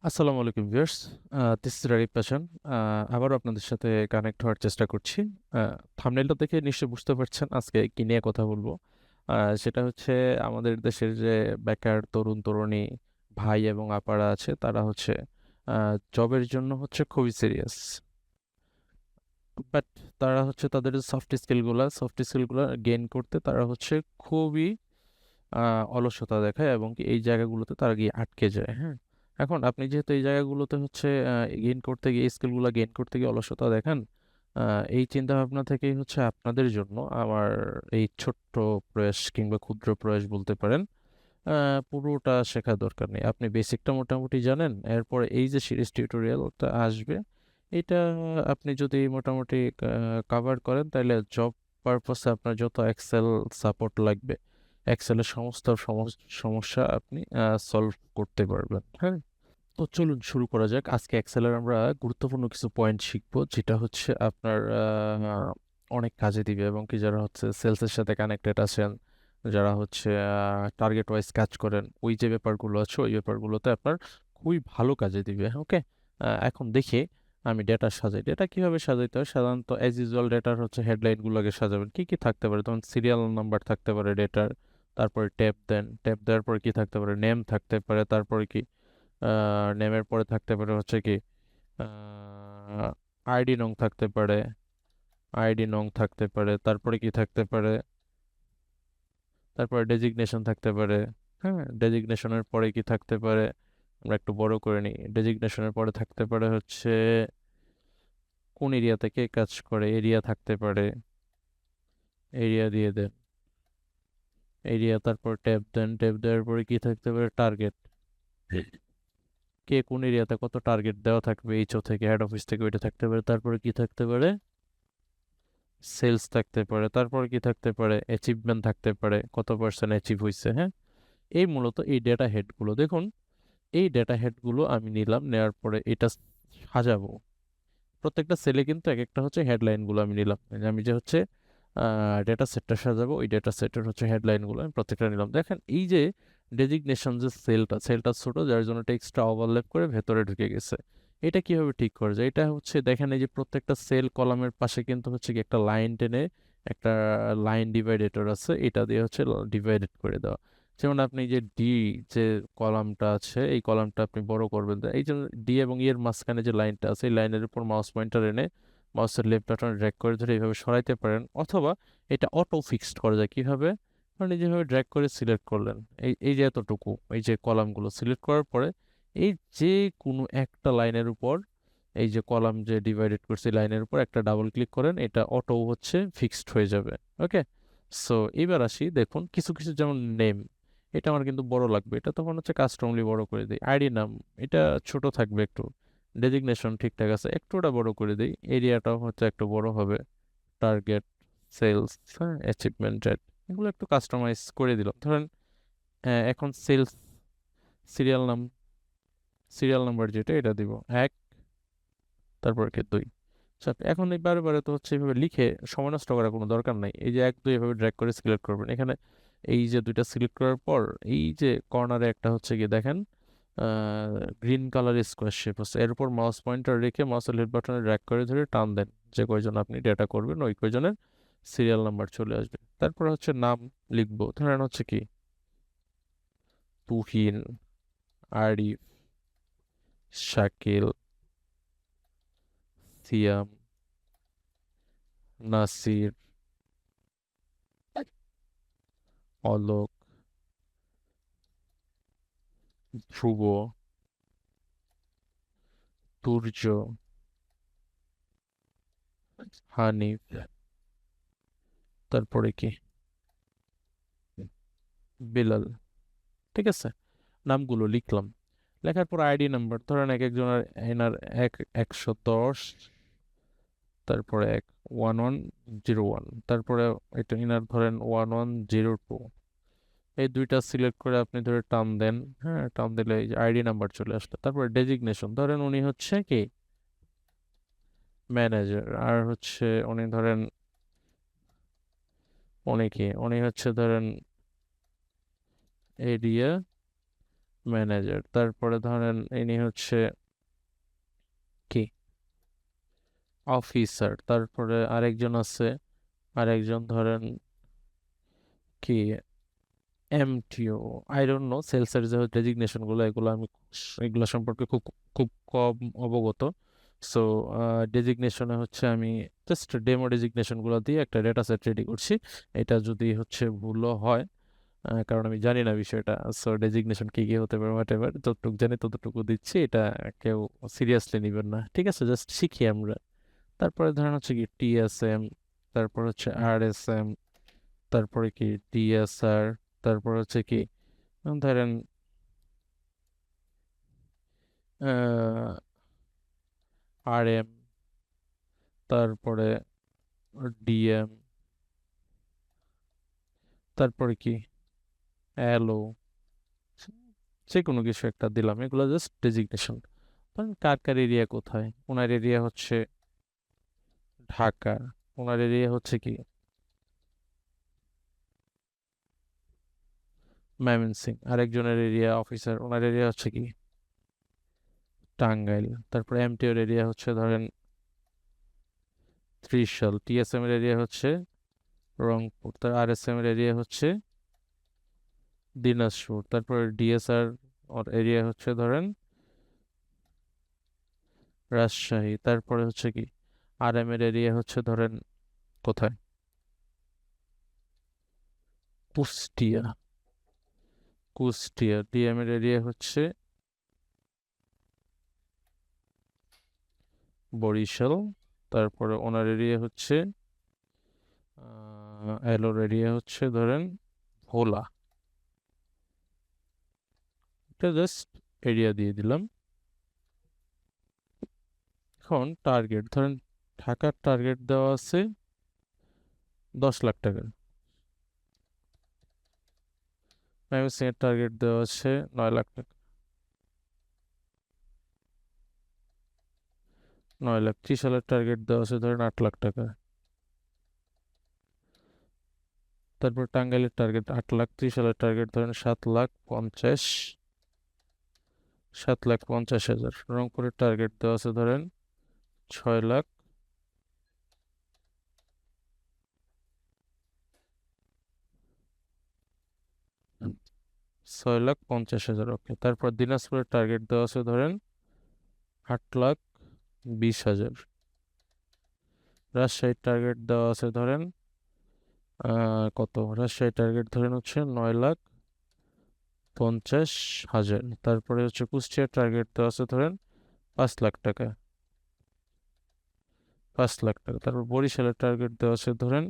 আসসালামু আলাইকুম viewers. This is Rakib Hasan. আবারও আপনাদের সাথে কানেক্ট হওয়ার চেষ্টা করছি। থাম্বনেলটা দেখে নিশ্চয়ই বুঝতে পারছেন আজকে কি নিয়ে কথা বলবো। সেটা হচ্ছে আমাদের দেশের যে বেকার তরুণ তরুণী ভাই এবং আপারা আছে তারা হচ্ছে জবের জন্য হচ্ছে খুবই সিরিয়াস, বাট তারা হচ্ছে তাদের সফট স্কিলগুলো গেইন করতে তারা হচ্ছে খুবই অলসতা দেখায় এবং কি এই জায়গাগুলোতে তারা গিয়ে আটকে যায়। হ্যাঁ, এখন আপনি যেহেতু এই জায়গাগুলোতে হচ্ছে গেইন করতে গিয়ে স্কিলগুলো গেইন করতে গিয়ে অলসতা দেখান, এই চিন্তা ভাবনা থেকেই হচ্ছে আপনাদের জন্য আমার এই ছোট্ট প্রয়াস কিংবা ক্ষুদ্র প্রয়াস বলতে পারেন। পুরোটা শেখা দরকার নেই, আপনি বেসিকটা মোটামুটি জানেন, এরপরে এই যে সিরিজ টিউটোরিয়ালটা আসবে এটা আপনি যদি মোটামুটি কাভার করেন তাহলে জব পারপাসে আপনার যত এক্সেল সাপোর্ট লাগবে, এক্সেলের সমস্ত সমস্যা আপনি সলভ করতে পারবেন। হ্যাঁ, তো চলুন শুরু করা যাক। আজকে এক্সেলের আমরা গুরুত্বপূর্ণ কিছু পয়েন্ট শিখবো যেটা হচ্ছে আপনার অনেক কাজে দিবে এবং কি যারা হচ্ছে সেলসের সাথে কানেক্টেড আছেন, যারা হচ্ছে টার্গেট ওয়াইজ কাজ করেন, ওই যে ব্যাপারগুলো আছে ওই ব্যাপারগুলোতে আপনার খুবই ভালো কাজে দিবে। ওকে, এখন দেখি আমি ডেটা সাজাই। ডেটা কিভাবে সাজাইতে হয়? সাধারণত অ্যাজ ইউজুয়াল ডেটার হচ্ছে হেডলাইনগুলোকে সাজাবেন। কি কি থাকতে পারে? তখন সিরিয়াল নাম্বার থাকতে পারে ডেটার, তারপরে ট্যাব দেন, ট্যাব দেওয়ার পরে কি থাকতে পারে? নেম থাকতে পারে, তারপরে কি নেমের পরে থাকতে পারে হচ্ছে কি আইডি নং থাকতে পারে, আইডি নং থাকতে পারে, তারপরে কি থাকতে পারে? তারপরে ডেজিগনেশন থাকতে পারে। হ্যাঁ, ডেজিগনেশনের পরে কি থাকতে পারে? আমরা একটু বড় করে নিই। ডেজিগনেশনের পরে থাকতে পারে হচ্ছে কোন এরিয়া থেকে কাজ করে, এরিয়া থাকতে পারে, এরিয়া দিয়ে দেন, এরিয়া তারপর ট্যাব দেন, ট্যাব দেওয়ার পরে কি থাকতে পারে? টার্গেট, কে কোন এরিয়াতে কত টার্গেট দেওয়া থাকবে এইচও থেকে, হেড অফিস থেকে, ওইটা থাকতে পারে। তারপরে কি থাকতে পারে? সেলস থাকতে পারে। তারপর কি থাকতে পারে? অ্যাচিভমেন্ট থাকতে পারে, কত পার্সেন্ট অ্যাচিভ হয়েছে। হ্যাঁ, এই মূলত এই ডেটা হেডগুলো দেখুন। এই ডেটা হেডগুলো আমি নিলাম, নেওয়ার পরে এটা সাজাবো। প্রত্যেকটা সেলে কিন্তু এক একটা হচ্ছে হেডলাইনগুলো আমি নিলাম। এই যে আমি যে হচ্ছে ডেটা সেটটা সাজাবো, ওই ডেটা সেটের হচ্ছে হেডলাইনগুলো আমি প্রত্যেকটা নিলাম। দেখেন এই যে ডেজিগনেশন যে সেলটা ছোট যার জন্য টেক্সটটা ওভারল্যাপ করে ভেতরে ঢুকে গেছে। এটা কিভাবে ঠিক করা যায়? এটা হচ্ছে দেখেন এই যে প্রত্যেকটা সেল কলামের পাশে কিন্তু হচ্ছে কি একটা লাইন টেনে একটা লাইন ডিভাইডেটর আছে, এটা দিয়ে হচ্ছে ডিভাইডেড করে দেওয়া। যেমন আপনি যে ডি যে কলামটা আছে এই কলামটা আপনি বড় করবেন, তো এই যে ডি এবং ই এর মাঝখানে যে লাইনটা আছে এই লাইনের উপর মাউস পয়েন্টার এনে মাউসের লেফট বাটন ড্র্যাগ করে ধরে এইভাবে সরাইতে পারেন, অথবা এটা অটো ফিক্সড করা যায় কিভাবে? মানে যেভাবে ড্র্যাগ করে সিলেক্ট করলেন, এই যে এতটুকু এই যে কলামগুলো সিলেক্ট করার পরে এই যে কোনো একটা লাইনের উপর এই যে কলাম যে ডিভাইডেড করছে লাইনের উপর একটা ডাবল ক্লিক করেন, এটা অটো হচ্ছে ফিক্সড হয়ে যাবে। ওকে, সো এবার আসি, দেখুন কিছু কিছু যেমন নেম, এটা আমার কিন্তু বড় লাগবে, এটা তখন হচ্ছে কাস্টমলি বড় করে দিই। আইডি নাম, এটা ছোট থাকবে একটু। ডেজিগনেশন ঠিকঠাক আছে, একটু ওটা বড় করে দিই। এরিয়াটাও হচ্ছে একটু বড় হবে। টার্গেট, সেলস, হ্যাঁ, অ্যাচিভমেন্টেড, এগুলো একটু কাস্টমাইজ করে দিলাম। ধরেন এখন সেলস সিরিয়াল নাম, সিরিয়াল নাম্বার যেটা এটা দিব 1, তারপর কি 2। আচ্ছা, এখন এই বারে বারে তো হচ্ছে এইভাবে লিখে সময় নষ্ট করার কোনো দরকার নাই। এই যে 1 2 এভাবে ড্র্যাগ করে সিলেক্ট করবেন এখানে। এই যে দুইটা সিলেক্ট করার পর এই যে কর্নারে একটা হচ্ছে গিয়ে দেখেন গ্রিন কালার স্কোয়ার শেপ আছে, এর উপর মাউস পয়েন্টার রেখে মাউসের লেফট বাটনে ড্র্যাগ করে ধরে টান দেন, যে কয়জন আপনি ডেটা করবেন ওই কয়জনের সিরিয়াল নাম্বার চলে আসবে। তারপর হচ্ছে নাম লিখবো, ধরেন হচ্ছে কি তুহিন, আরিফ, শাকিল, সিয়াম, নাসির, অলোক, ধ্রুব, তুর্য, হানিফ, তারপরে কি বেলাল। ঠিক আছে, নামগুলো লিখলাম। লেখার পর আইডি নাম্বার, ধরেন এক একজনের এনার 110, তারপরে 1101, তারপরে এটা ইনার ধরেন 1102। এই দুইটা সিলেক্ট করে আপনি ধরে টান দেন। হ্যাঁ, টান দিলে এই যে আইডি নাম্বার চলে আসলো। তারপরে ডেজিগনেশন, ধরেন উনি হচ্ছে কি ম্যানেজার, আর হচ্ছে উনি ধরেন উনি হচ্ছে ধরেন এরিয়া ম্যানেজার। তারপরে ধরেন ইনি হচ্ছে কি অফিসার। তারপরে আরেকজন আছে, আরেকজন ধরেন কি এমটিও। আই ডোন্ট নো সেলসের যে ডেজিগনেশন গুলো, এগুলো আমি এগুলো সম্পর্কে খুব খুব কম অবগত। সো ডেজিগনেশনে হচ্ছে আমি জাস্ট ডেমো ডেজিগনেশন গুলো দিয়ে একটা ডেটা সেট রেডি করছি। এটা যদি হচ্ছে ভুলও হয়, কারণ আমি জানি না বিষয়টা, সো ডেজিগনেশন কি কি হতে পারে হোয়াট এভার, যতটুকু জানি ততটুকু দিচ্ছি। এটা কেউ সিরিয়াসলি নিবেন না, ঠিক আছে? জাস্ট শিখি আমরা। তারপরে ধরেন হচ্ছে কি টিএসএম, তারপর হচ্ছে আরএসএম, তারপরে কি ডিএসআর, তারপর হচ্ছে কি ধরেন আরএম, তারপরে ডিএম, তারপরে কি এলও, যে কোনো কিছু একটা দিলাম। এগুলো জাস্ট ডেজিগনেশন। ধরেন কার কার এরিয়া কোথায়, ওনার এরিয়া হচ্ছে ঢাকা, ওনার এরিয়া হচ্ছে কি ময়মনসিং, আরেকজনের এরিয়া অফিসার, ওনার এরিয়া হচ্ছে কি টাঙ্গাইল। তারপরে এমটিওর এরিয়া হচ্ছে ধরেন ত্রিশাল, টিএসএম এর এরিয়া হচ্ছে রংপুর, তার আরএসএম এর এরিয়া হচ্ছে দিনাজপুর, তারপর ডিএসআর ওর এরিয়া হচ্ছে ধরেন রাজশাহী, তারপরে হচ্ছে কি আরএম এর এরিয়া হচ্ছে ধরেন কোথায় কুষ্টিয়া, কুষ্টিয়া, ডিএম এর এরিয়া হচ্ছে বরিশাল, তারপরে ওনার এরিয়া হচ্ছে এলোর এরিয়া হচ্ছে ধরেন ভোলা। এটা জাস্ট এরিয়া দিয়ে দিলাম। এখন টার্গেট ধরেন ঢাকার টার্গেট দেওয়া আছে 10 লাখ টাকা, ময়মনসিং এর টার্গেট দেওয়া আছে 9 লাখ টাকা, 9 লাখ। ত্রিশালের টার্গেট দেওয়া আছে ধরেন 8 লাখ টাকা। তারপর টাঙ্গাইলের টার্গেট 8 লাখ, ত্রিশালের টার্গেট ধরেন 7 লাখ 50, 7 লাখ 50 হাজার। রংপুরের টার্গেট দেওয়া আছে ধরেন 6 লাখ, 6 লাখ 50 হাজার। ওকে, তারপর দিনাজপুরের টার্গেট দেওয়া আছে ধরেন 8 লাখ 20 হাজার। রাজশাহীর টার্গেট দেওয়া আছে ধরেন কত, রাজশাহীর টার্গেট ধরেন হচ্ছে 9 লাখ 50 হাজার। তারপরে হচ্ছে কুষ্টিয়ার টার্গেট দেওয়া আছে ধরেন 5 লাখ টাকা, 5 লাখ টাকা। তারপর বরিশালের টার্গেট দেওয়া আছে ধরেন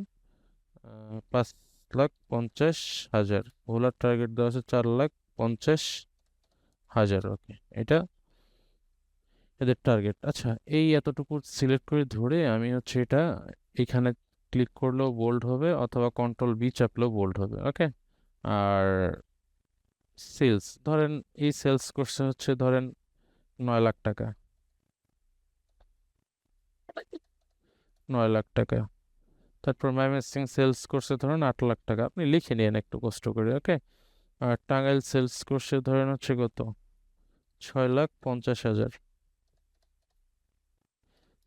5 লাখ 50 হাজার। ভোলার টার্গেট দেওয়া আছে 4 লাখ 50 হাজার। ওকে, এটা এদের টার্গেট। আচ্ছা, এই এতটুকু সিলেক্ট করে ধরে আমি হচ্ছে এটা এখানে ক্লিক করলেও বোল্ড হবে, অথবা কন্ট্রোল বি চাপলেও বোল্ড হবে। ওকে, আর সেলস ধরেন এই সেলস করছে হচ্ছে ধরেন 9 লাখ টাকা, 9 লাখ টাকা। তারপর ময়মনসিং সেলস করছে ধরেন 8 লাখ টাকা। আপনি লিখে নিন একটু কষ্ট করে। ওকে, আর টাঙ্গাইল সেলস করছে ধরেন হচ্ছে কত, 6 লাখ 50 হাজার,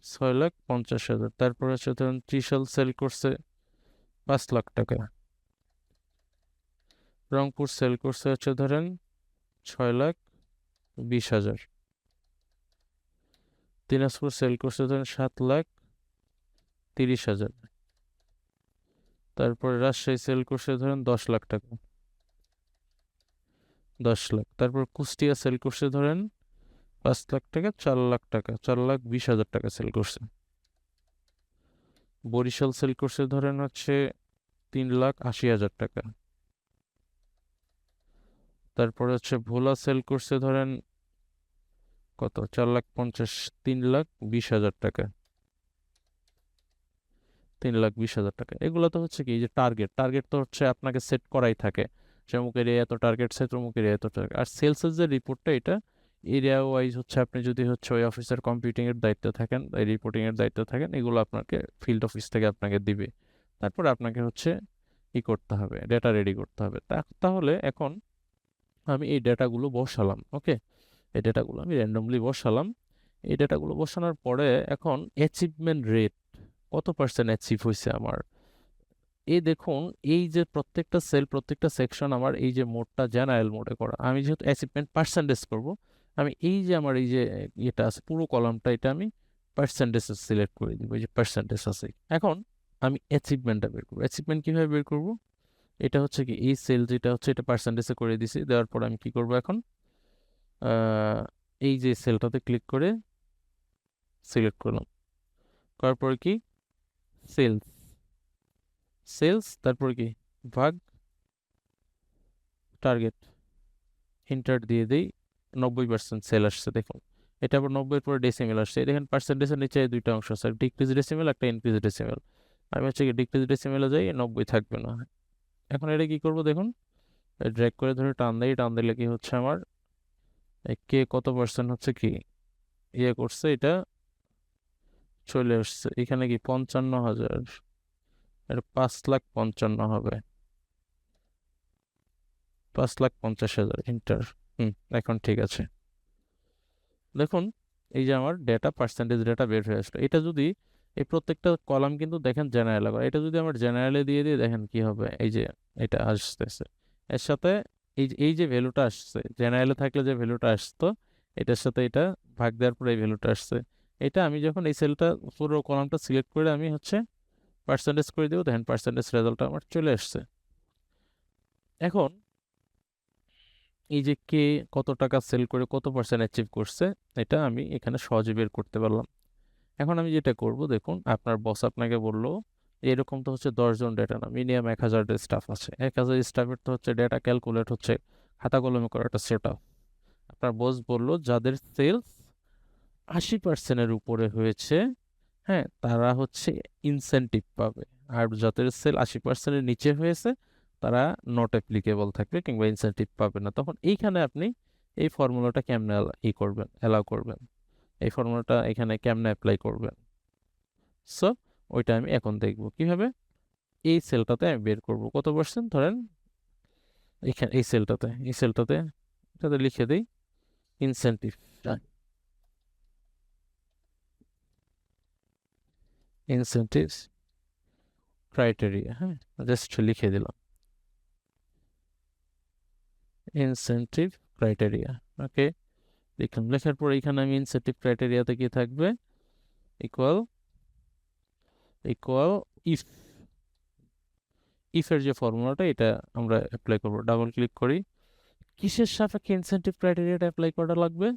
6 লাখ 50 হাজার। তারপর হচ্ছে ধরেন ত্রিশাল সেল করছে 5 লাখ টাকা, রংপুর সেল করছে হচ্ছে ধরেন 6 লাখ 20 হাজার, দিনাজপুর সেল করছে ধরেন 7 লাখ 30 হাজার, তারপরে রাজশাহী সেল করছে ধরেন 10 লাখ টাকা, 10 লাখ। তারপর কুষ্টিয়া সেল করছে ধরেন 5 লাখ টাকা, 4 লাখ টাকা, 4 লাখ 20 হাজার টাকা সেল করছে। বরিশাল সেল করছে ধরেন হচ্ছে 3 লাখ 80 হাজার টাকা। তারপরে হচ্ছে ভোলা সেল করছে ধরেন কত, 4 লাখ 50, 3 লাখ 20 হাজার টাকা, 3 লাখ 20 হাজার টাকা। এগুলো তো হচ্ছে কি এই যে টার্গেট, টার্গেট তো হচ্ছে আপনাকে সেট করাই থাকে যে অমুক এরিয়া এত টার্গেট সেট, অমুক এরিয়া এত টার্গেট। আর সেলসের যে রিপোর্টটা, এটা এরিয়া ওয়াইজ হচ্ছে আপনি যদি হচ্ছে ওই অফিসার কম্পিউটিং এর দায়িত্বে থাকেন, এই রিপোর্টিং এর দায়িত্বে থাকেন, এগুলো আপনাকে ফিল্ড অফিস থেকে আপনাকে দিবে। তারপর আপনাকে হচ্ছে ই করতে হবে, ডেটা রেডি করতে হবে। তাহলে এখন আমি এই ডেটাগুলো বসালাম। ওকে, এই ডেটাগুলো আমি র্যান্ডমলি বসালাম। এই ডেটাগুলো বসানোর পরে এখন অ্যাচিভমেন্ট রেট কত পার্সেন্ট অ্যাচিভ হয়েছে আমার, এই দেখুন, এই যে প্রত্যেকটা সেল প্রত্যেকটা সেকশন আমার এই যে মোডটা জেনারেল মোডে করা, আমি যেহেতু অ্যাচিভমেন্ট পার্সেন্টেজ করব, আমি এই যে আমার এই যে এটা আছে পুরো কলামটা, এটা আমি পার্সেন্টেজ সিলেক্ট করে দিব, এই যে পার্সেন্টেজ আছে। এখন আমি অ্যাচিভমেন্টটা বের করবো। অ্যাচিভমেন্ট কিভাবে বের করব, এটা হচ্ছে কি এই সেল যেটা হচ্ছে এটা পার্সেন্টেজে করে দিছি, দেওয়ার পর আমি কি করব এখন, এই যে সেলটাতে ক্লিক করে সিলেক্ট করলাম, করার পর কি সেলস, সেলস তারপর কি ভাগ টার্গেট, এন্টার দিয়ে দিই, 90% সেল আসছে দেখুন। এটা আবার 90-এর পরে ডেসিমেল আসছে, দেখেন পার্সেন্টেজের নিচে দুইটা অংশ আছে, ডিক্রিজ ডেসিমেল একটা ইনক্রিজ ডেসিমেল। আমি হচ্ছে কি ডিক্রিজ ডেসিমেলে যাই, 90 থাকবে না। এখন এটা কি করব দেখুন, ড্র্যাগ করে ধরে টান দিই, টান দিলে কি হচ্ছে আমার কে কত পার্সেন্ট হচ্ছে কি ইয়ে করছে, এটা চলে আসছে এখানে কি 55,000, এটা 5,55,000 হবে, 5,50,000 এন্টার। এখন ঠিক আছে, দেখুন এই যে আমার ডেটা পার্সেন্টেজ ডেটা বের হয়ে আসলো। এটা যদি এই প্রত্যেকটা কলাম কিন্তু দেখেন জেনারেল, এটা যদি আমার জেনারেলে দিয়ে দিই দেখেন কি হবে, এই যে এটা আসতেছে এর সাথে, এই যে ভ্যালুটা আসছে জেনারেলে থাকলে যে ভ্যালুটা আসতো এটার সাথে এটা ভাগ দেওয়ার পরে এই ভ্যালুটা আসছে। এটা আমি যখন এই সেলটা পুরো কলামটা সিলেক্ট করে আমি হচ্ছে পার্সেন্টেজ করে দেবো, দেখেন পার্সেন্টেজ রেজাল্টটা আমার চলে আসছে। এখন এই যে কে কত টাকা সেল করে কত পার্সেন্ট অ্যাচিভ করছে, এটা আমি এখানে সহজে বের করতে পারলাম। এখন আমি যেটা করব দেখুন, আপনার বস আপনাকে বললো এরকম তো হচ্ছে 10 জন ডেটা না, মিনিমাম 1,000 স্টাফ আছে, 1,000 স্টাফের তো হচ্ছে ডেটা ক্যালকুলেট হচ্ছে খাতা কলমে করা একটা সেট আপ। আপনার বস বললো যাদের সেলস 80%-এর উপরে হয়েছে, হ্যাঁ, তারা হচ্ছে ইনসেনটিভ পাবে, আর যাদের সেল 80%-এর নিচে হয়েছে তারা নট অ্যাপ্লিকেবল থাকবে কিংবা ইনসেনটিভ পাবে না। তখন এইখানে আপনি এই ফর্মুলাটা কেমনে করবেন, অ্যালাউ করবেন, এই ফর্মুলাটা এখানে কেমনে অ্যাপ্লাই করবেন। সো ওইটা আমি এখন দেখব কিভাবে। এই সেলটাতে আমি বের করব কত পার্সেন্ট, ধরেন এখানে এই সেলটাতে এটাতে লিখে দিই ইনসেন্টিভ, ইনসেন্টিভ ক্রাইটেরিয়া, হ্যাঁ, জাস্ট লিখে দিলাম ইনসেন্টিভ ক্রাইটেরিয়া। ওকে, লিখলাম, লেখার পর এখানে আমি ইনসেন্টিভ ক্রাইটেরিয়াতে কি থাকবে, ইকুয়াল ইকুয়াল ইফ, ইফের যে ফর্মুলাটা এটা আমরা অ্যাপ্লাই করব, ডাবল ক্লিক করি। কিসের সাপেক্ষে ইনসেন্টিভ ক্রাইটেরিয়াটা অ্যাপ্লাই করা লাগবে,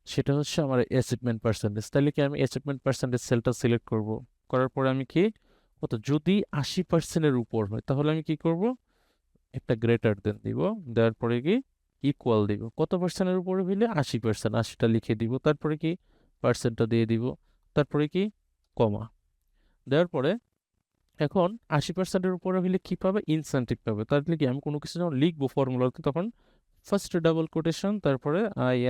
সেটা হচ্ছে আমার অ্যাচিভমেন্ট পার্সেন্টেজ। তাহলে কি আমি অ্যাচিভমেন্ট পার্সেন্টেজ সেলটা সিলেক্ট করব, করার পরে আমি কি কত, যদি 80%-এর উপর হয় তাহলে আমি কি করব, একটা গ্রেটার দেন দিব, দেওয়ার পরে কি ইকুয়াল দিব, কত পার্সেন্টের উপরে হইলে 80%, 80টা লিখে দিব, তারপরে কি পার্সেন্টটা দিয়ে দিব, তারপরে কি কমা দেওয়ার পরে এখন 80%-এর উপরে হইলে কি পাবে, ইনসেন্টিভ পাবে। তাহলে কি আমি কোনো কিছু যখন লিখবো ফর্মুলাতে তখন ফার্স্ট ডাবল কোটেশন, তারপরে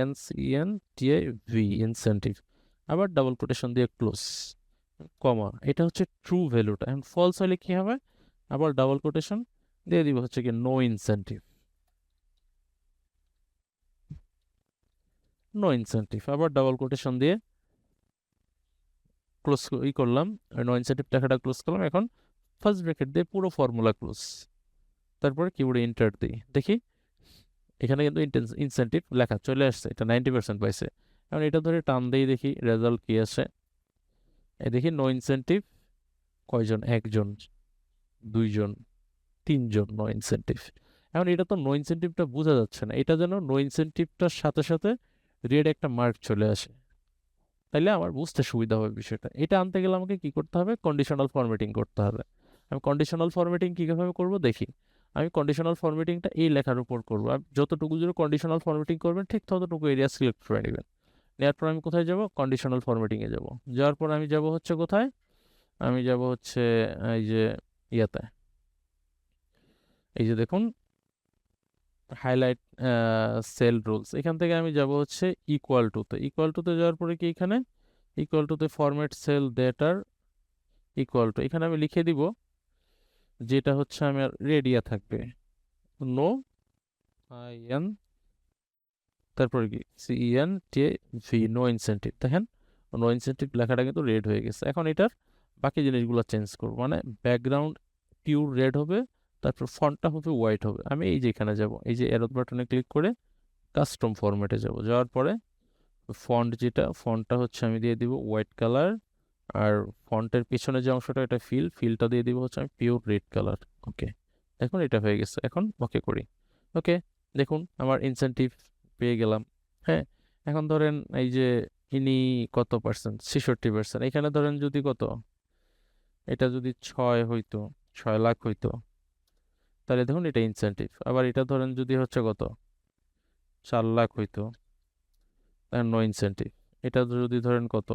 INCENTIV ইনসেন্টিভ, আবার ডাবল কোটেশন দিয়ে ক্লোজ, কমা, এটা হচ্ছে ট্রু ভ্যালুটা। এখন ফলস হলে কি হবে, আবার ডাবল কোটেশন দিয়ে দিব হচ্ছে কি নো ইনসেন্টিভ, নো ইনসেন্টিভ, আবার ডাবল কোটেশন দিয়ে ক্লোজ করলাম, নো ইনসেন্টিভ টাকাটা ক্লোজ করলাম। এখন ফার্স্ট ব্র্যাকেট দিয়ে পুরো ফর্মুলা ক্লোজ, তারপরে কিবোর্ডে এন্টার দিই, দেখি এখানে কিন্তু ইনসেন্টিভ লেখা চলে আসছে, এটা 90% পাইছে। এখন এটা ধরে টান দিয়ে দেখি রেজাল্ট কি আসে, এই দেখি নো ইনসেন্টিভ কয়জন, একজন, দুইজন, তিনজন নো ইনসেন্টিভ। এখন এটা তো নো ইনসেন্টিভটা বোঝা যাচ্ছে না, এটা যেন নো ইনসেন্টিভটার সাথে সাথে রেড একটা মার্ক চলে আসে, তাইলে আমার বুঝতে সুবিধা হবে বিষয়টা। এটা আনতে গেলে আমাকে কি করতে হবে, কন্ডিশনাল ফরম্যাটিং করতে হবে। আমি কন্ডিশনাল ফরম্যাটিং কীভাবে করব দেখি, আমি কন্ডিশনাল ফরম্যাটিংটা এই লেখার উপর করবো, আপনি যতটুকু জুড়ে কন্ডিশনাল ফরম্যাটিং করবেন ঠিক ততটুকু এরিয়া সিলেক্ট করে নেবেন। নেওয়ার পর আমি কোথায় যাব, কন্ডিশনাল ফরম্যাটিংয়ে যাব, যাওয়ার পর আমি যাব হচ্ছে কোথায়, আমি যাব হচ্ছে এই যে ইয়াতে, এই যে দেখুন হাইলাইট সেল রুলস, এখান থেকে আমি যাব হচ্ছে ইকুয়াল টুতে, ইকুয়াল টুতে যাওয়ার পরে কি এখানে ইকুয়াল টুতে ফরম্যাট সেল ডেটার ইকুয়াল টু, এখানে আমি লিখে দিব যেটা হচ্ছে আমার রেডিয়া থাকবে নো IN তারপরে কি CENTV, নো ইনসেন্টিভ। দেখেন নো ইনসেন্টিভ লেখাটা কিন্তু রেড হয়ে গেছে। এখন এটার বাকি জিনিসগুলো চেঞ্জ করবো, মানে ব্যাকগ্রাউন্ড পিওর রেড হবে, তারপর ফন্টটা হবে হোয়াইট হবে। আমি এই যে এখানে যাব, এই যে অ্যারো বাটনে ক্লিক করে কাস্টম ফরম্যাটে যাব, যাওয়ার পরে ফন্ট ফন্টটা হচ্ছে আমি দিয়ে দিব হোয়াইট কালার, আর ফন্টের পিছনে যে অংশটা এটা ফিলটা দিয়ে দিব হচ্ছে আমি পিওর রেড কালার। ওকে, দেখুন এটা হয়ে গেছে। এখন ওকে করি। ওকে, দেখুন আমার ইনসেন্টিভ পেয়ে গেলাম। হ্যাঁ, এখন ধরেন এই যে ইনি কত পার্সেন্ট, 66%। এখানে ধরেন যদি কত, এটা যদি 6 হইতো, 6 লাখ হইতো, তাহলে দেখুন এটা ইনসেন্টিভ। আবার এটা ধরেন যদি হচ্ছে কত, 4 লাখ হইতো, নো ইনসেন্টিভ। এটা যদি ধরেন কত,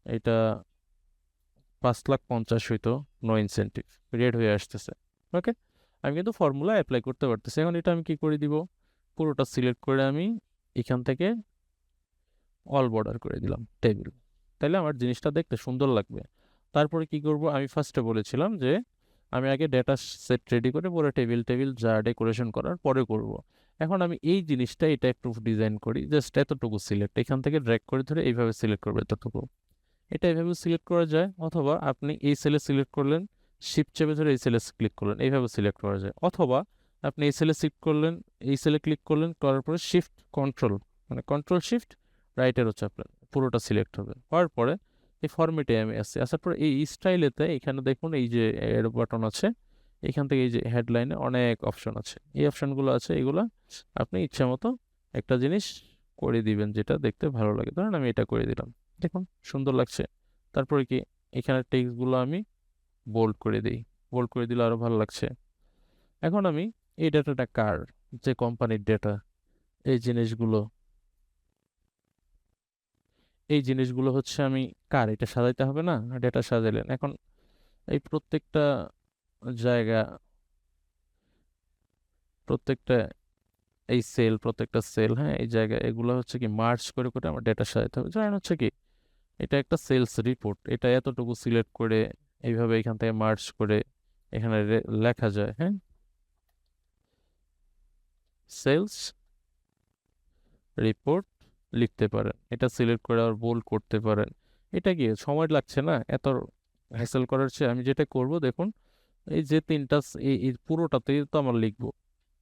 এটা 5,50,000 হইতো, নো ইনসেন্টিভ, রেড হয়ে আসতেছে। ওকে, আমি কিন্তু ফর্মুলা অ্যাপ্লাই করতে পারতেছি। এখন এটা আমি কি করে দিব, পুরোটা সিলেক্ট করে আমি এখান থেকে অল বর্ডার করে দিলাম টেবিল, তাইলে আমার জিনিসটা দেখতে সুন্দর লাগবে। তারপরে কি করব, আমি ফার্স্টে বলেছিলাম যে আমি আগে ডেটা সেট রেডি করে পরে টেবিল টেবিল যা ডেকোরেশন করার পরে করব। এখন আমি এই জিনিসটা এটা একটু ডিজাইন করি, জাস্ট এতটুকু সিলেক্ট, এখান থেকে ড্র্যাগ করে ধরে এইভাবে সিলেক্ট করবে এতটুকু। এটা এভাবে সিলেক্ট করা যায়, অথবা আপনি এই সেলে সিলেক্ট করলেন, শিফট চেপে ধরে এই সেলে ক্লিক করলেন, এইভাবে সিলেক্ট করা যায়। অথবা আপনি এই সেলে সিলেক্ট করলেন, এই সেলে ক্লিক করলেন, করার পরে শিফট কন্ট্রোল, মানে কন্ট্রোল শিফট রাইট এরো চাপলেন, পুরোটা সিলেক্ট হবে। হওয়ার পরে এই ফরম্যাটে আমি আসছি, আসার পরে এই স্টাইলেতে এখানে দেখুন এই যে এর বাটন আছে, এখান থেকে এই যে হেডলাইনে অনেক অপশন আছে, এই অপশনগুলো আছে, এগুলো আপনি ইচ্ছা মতো একটা জিনিস করে দিবেন যেটা দেখতে ভালো লাগে। ধরেন আমি এটা করে দিলাম, দেখুন সুন্দর লাগছে। তারপরে কি, এখানে টেক্সটগুলো আমি বোল্ড করে দিই, বোল্ড করে দিলে আরো ভালো লাগছে। এখন আমি এই ডেটাটা কার, যে কোম্পানির ডেটা, এই জিনিসগুলো এই জিনিসগুলো হচ্ছে আমি কার, এটা সাজাইতে হবে না, ডেটা সাজাইলেন। এখন এই প্রত্যেকটা জায়গা, প্রত্যেকটা প্রত্যেকটা সেল, হ্যাঁ এই জায়গায় এগুলো হচ্ছে কি মার্চ করে করে আমার ডেটা সাজাতে হবে। যেমন হচ্ছে কি, এটা একটা সেলস রিপোর্ট, এটা এতটুকু সিলেক্ট করে এইভাবে এখান থেকে মার্চ করে এখানে লেখা যায়, হ্যাঁ সেলস রিপোর্ট লিখতে পারেন, এটা সিলেক্ট করে আর বোল্ড করতে পারেন। এটা কি সময় লাগছে না এত হ্যাসেল করার চেয়ে? আমি যেটা করব দেখুন, এই যে তিনটা এই পুরোটাতেই তো আমার লিখবো,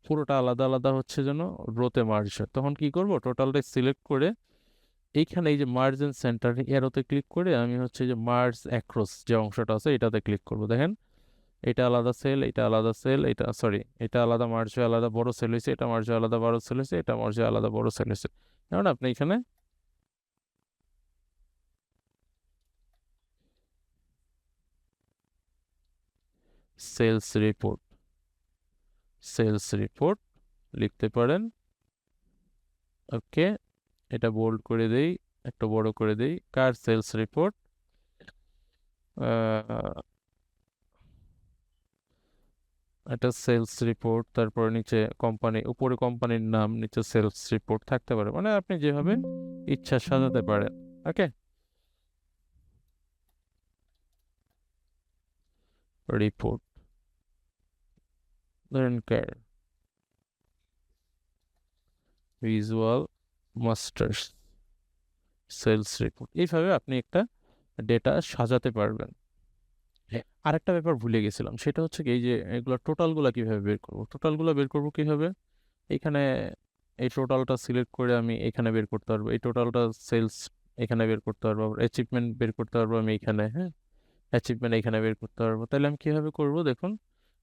পুরোটা আলাদা আলাদা হচ্ছে যেন রোতে মার্জ হয়। তখন কি করব, টোটালটা সিলেক্ট করে এইখানে এই যে মার্জ এন্ড সেন্টার এরোতে ক্লিক করে আমি হচ্ছে যে মার্জ অ্যাক্রস যে অংশটা আছে এটাতে ক্লিক করব। দেখেন এটা আলাদা সেল, এটা আলাদা সেল, এটা সরি এটা আলাদা মার্জ হয়ে আলাদা বড় সেল হয়েছে, এটা মার্জ হয়ে আলাদা বড় সেল হয়েছে, এটা মার্জ হয়ে আলাদা বড় সেল হয়েছে। এখন আপনি এখানে সেলস রিপোর্ট, সেলস রিপোর্ট লিখতে পারেন। ওকে, এটা বোল্ড করে দেই, একটু বড় করে দেই, কার সেলস রিপোর্ট, এটা সেলস রিপোর্ট, তারপর নিচে কোম্পানি, উপরে কোম্পানির নাম, নিচে সেলস রিপোর্ট থাকতে পারে, মানে আপনি যেভাবে ইচ্ছা সাজাতে পারেন। ওকে, রিপোর্ট ধরেন কার ভিজুয়াল মাস্টার্স সেলস রিপোর্ট, এইভাবে আপনি একটা ডেটা সাজাতে পারবেন। হ্যাঁ, আরেকটা ব্যাপার ভুলে গেছিলাম, সেটা হচ্ছে কি, এই যে এগুলো টোটালগুলো কিভাবে বের করব, টোটালগুলো বের করব কিভাবে, এখানে এই টোটালটা সিলেক্ট করে আমি এখানে বের করতে পারবো, এই টোটালটা সেলস এখানে বের করতে পারবো, অ্যাচিভমেন্ট বের করতে পারবো আমি এখানে, হ্যাঁ অ্যাচিভমেন্ট এখানে বের করতে পারবো। তাহলে আমি কিভাবে করব দেখুন,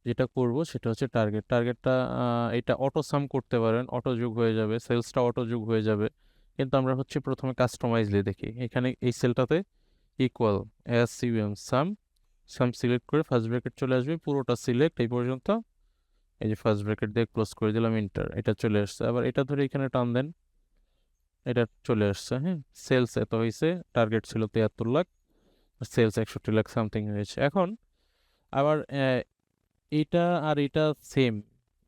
যেটা করব সেটা হচ্ছে টার্গেটটা এটা অটো সাম করতে পারেন, অটো যোগ হয়ে যাবে, সেলসটা অটো যোগ হয়ে যাবে। কিন্তু আমরা হচ্ছে প্রথমে কাস্টমাইজলি দেখি, এখানে এই সেলটাতে ইকুয়াল SUM সাম, সাম সিলেক্ট করে ফার্স্ট ব্র্যাকেট চলে আসবে, পুরোটা সিলেক্ট এই পর্যন্ত, এই যে ফার্স্ট ব্র্যাকেট দিয়ে ক্লোজ করে দিলাম, ইন্টার, এটা চলে আসছে। আবার এটা ধরে এখানে টান দেন, এটা চলে আসছে, হ্যাঁ সেলস এত হয়েছে, টার্গেট ছিল 73 লাখ, সেলস 61 লাখ সামথিং হয়েছে। এখন আবার এটা আর এটা সেম,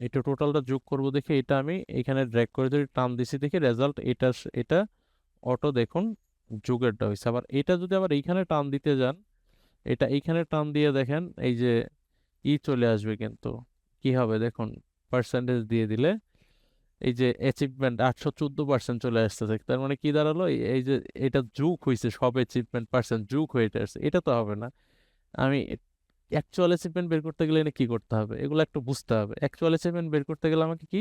এটা টোটালটা যোগ করব দেখে এটা আমি এখানে ড্র্যাগ করে ধরে টান দিছি দেখে রেজাল্ট এটা অটো দেখুন যোগেরটা হয়েছে। আবার এটা যদি আবার এইখানে টান দিতে যান, এটা এইখানে টান দিয়ে দেখেন এই যে চলে আসবে, কিন্তু কি হবে দেখুন, পার্সেন্টেজ দিয়ে দিলে এই যে অ্যাচিভমেন্ট 814% চলে আসতেছে, তার মানে কি দাঁড়ালো, এই যে এটা যোগ হয়েছে, সব অ্যাচিভমেন্ট পার্সেন্ট যোগ হয়ে এটা আসছে, এটা তো হবে না। আমি অ্যাকচুয়াল অ্যাচিভমেন্ট বের করতে গেলে এনে কি করতে হবে, এগুলো একটু বুঝতে হবে। অ্যাকচুয়াল অ্যাচিভমেন্ট বের করতে গেলে আমাকে কি,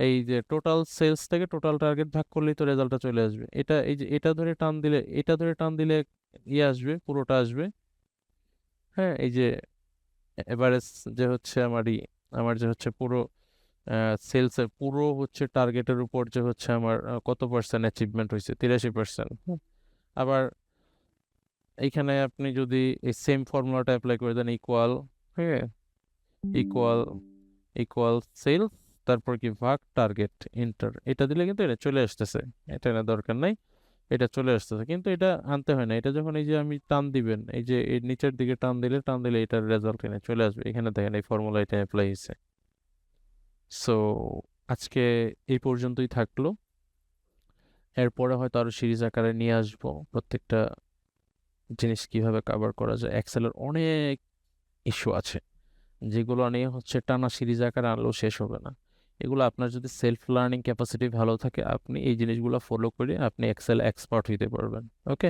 এই যে টোটাল সেলস থেকে টোটাল টার্গেট ভাগ করলেই তো রেজাল্টটা চলে আসবে। এটা এই যে এটা ধরে টান দিলে, এটা ধরে টান দিলে ইয়ে আসবে, পুরোটা আসবে। হ্যাঁ, এই যে এভারেজ যে হচ্ছে আমার যে হচ্ছে পুরো সেলসের পুরো হচ্ছে টার্গেটের উপর যে হচ্ছে আমার কত পার্সেন্ট অ্যাচিভমেন্ট হয়েছে, 83%। আবার এইখানে আপনি যদি এই সেম ফর্মুলাটা অ্যাপ্লাই করে দেন, ইকুয়াল, হ্যাঁ, ইকুয়াল ইকুয়াল সেলস, তারপর কি ভাগ টার্গেট, ইন্টার, এটা দিলে কিন্তু এটা চলে আসতেছে। এটা না দরকার নাই, এটা চলে আসতেছে, কিন্তু এটা আনতে হয় না। এটা যখন এই যে আমি টান দিবেন, এই যে এর নিচের দিকে টান দিলে এটার রেজাল্ট এনে চলে আসবে। এখানে দেখেন এই ফর্মুলা এটা অ্যাপ্লাই হয়েছে। সো আজকে এই পর্যন্তই থাকলো। এরপরে হয়তো আরো সিরিজ আকারে নিয়ে আসবো প্রত্যেকটা জিনিস কিভাবে কভার করা যায়। এক্সেলের অনেক ইস্যু আছে যেগুলো নিয়ে হচ্ছে টানা সিরিজ আকারে আনলেও শেষ হবে না। এগুলো আপনার যদি সেলফ লার্নিং ক্যাপাসিটি ভালো থাকে, আপনি এই জিনিসগুলো ফলো করে আপনি এক্সেল এক্সপার্ট হইতে পারবেন। ওকে।